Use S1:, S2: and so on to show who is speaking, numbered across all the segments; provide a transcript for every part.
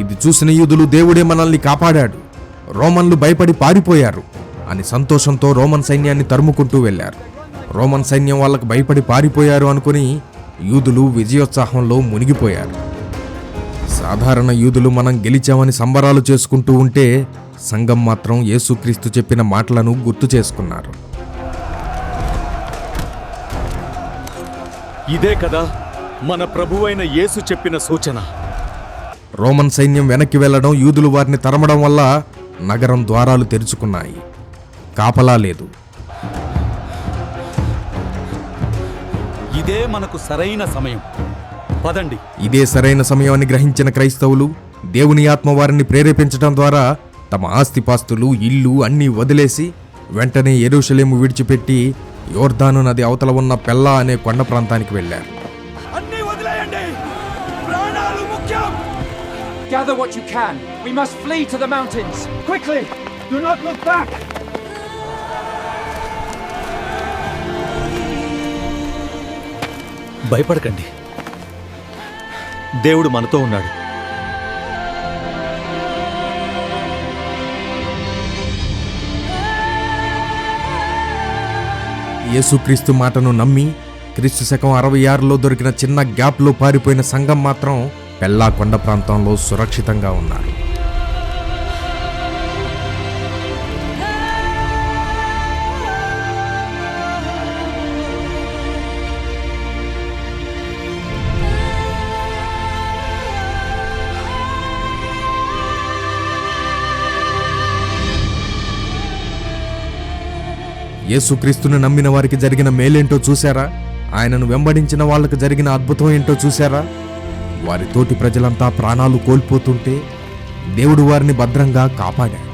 S1: ఇది చూసిన యూదులు దేవుడే మనల్ని కాపాడాడు, రోమన్లు భయపడి పారిపోయారు అని సంతోషంతో రోమన్ సైన్యాన్ని తరుముకుంటూ వెళ్లారు. రోమన్ సైన్యం వాళ్ళకు భయపడి పారిపోయారు అనుకుని యూదులు విజయోత్సాహంలో మునిగిపోయారు. సాధారణ యూదులు మనం గెలిచామని సంబరాలు చేసుకుంటూ ఉంటే సంఘం మాత్రం యేసుక్రీస్తు చెప్పిన మాటలను గుర్తు చేసుకున్నారు.
S2: ఇదే కదా మన ప్రభువైన యేసు చెప్పిన సూచన.
S1: రోమన్ సైన్యం వెనక్కి వెళ్లడం, యూదులు వారిని తరమడం వల్ల నగరం ద్వారాలు తెరుచుకున్నాయి. కాపలా లేదు.
S2: ఇదే మనకు సరైన సమయం, పదండి.
S1: ఇదే సరైన సమయాన్ని గ్రహించిన క్రైస్తవులు దేవుని ఆత్మ వారిని ప్రేరేపించడం ద్వారా తమ ఆస్తిపాస్తులు, ఇల్లు అన్నీ వదిలేసి వెంటనే యెరూషలేము విడిచిపెట్టి యోర్దాను నది అవతల ఉన్న పెల్లా అనే కొండ ప్రాంతానికి వెళ్లారు.
S2: అన్నీ వదిలేయండి, ప్రాణాలు ముఖ్యం.
S3: Gather what you can. We must flee to the mountains. Quickly! Do not look back!
S2: భయపడకండి, దేవుడు మనతో ఉన్నాడు.
S1: యేసుక్రీస్తు మాటను నమ్మి క్రీస్తు శకం 66లో దొరికిన చిన్న గ్యాప్లో పారిపోయిన సంఘం మాత్రం పెల్లా కొండ ప్రాంతంలో సురక్షితంగా ఉన్నారు. యేసుక్రీస్తుని నమ్మిన వారికి జరిగిన మేలేంటో చూశారా? ఆయనను వెంబడించిన వాళ్లకు జరిగిన అద్భుతం ఏంటో చూశారా? వారి తోటి ప్రజలంతా ప్రాణాలు కోల్పోతుంటే దేవుడు వారిని భద్రంగా కాపాడాడు.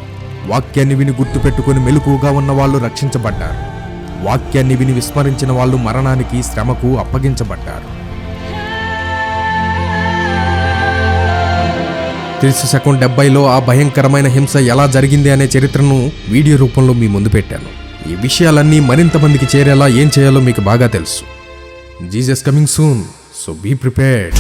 S1: వాక్యాన్ని విని గుర్తుపెట్టుకుని మెలకువగా ఉన్న వాళ్ళు రక్షించబడ్డారు. వాక్యాన్ని విని విస్మరించిన వాళ్ళు మరణానికి, శ్రమకు అప్పగించబడ్డారు. క్రీస్తు శకం 70లో ఆ భయంకరమైన హింస ఎలా జరిగింది అనే చరిత్రను వీడియో రూపంలో మీ ముందు పెట్టాను. ఈ విషయాలన్నీ మరింత మందికి చేరేలా ఏం చేయాలో మీకు బాగా తెలుసు. Jesus coming soon, so be prepared.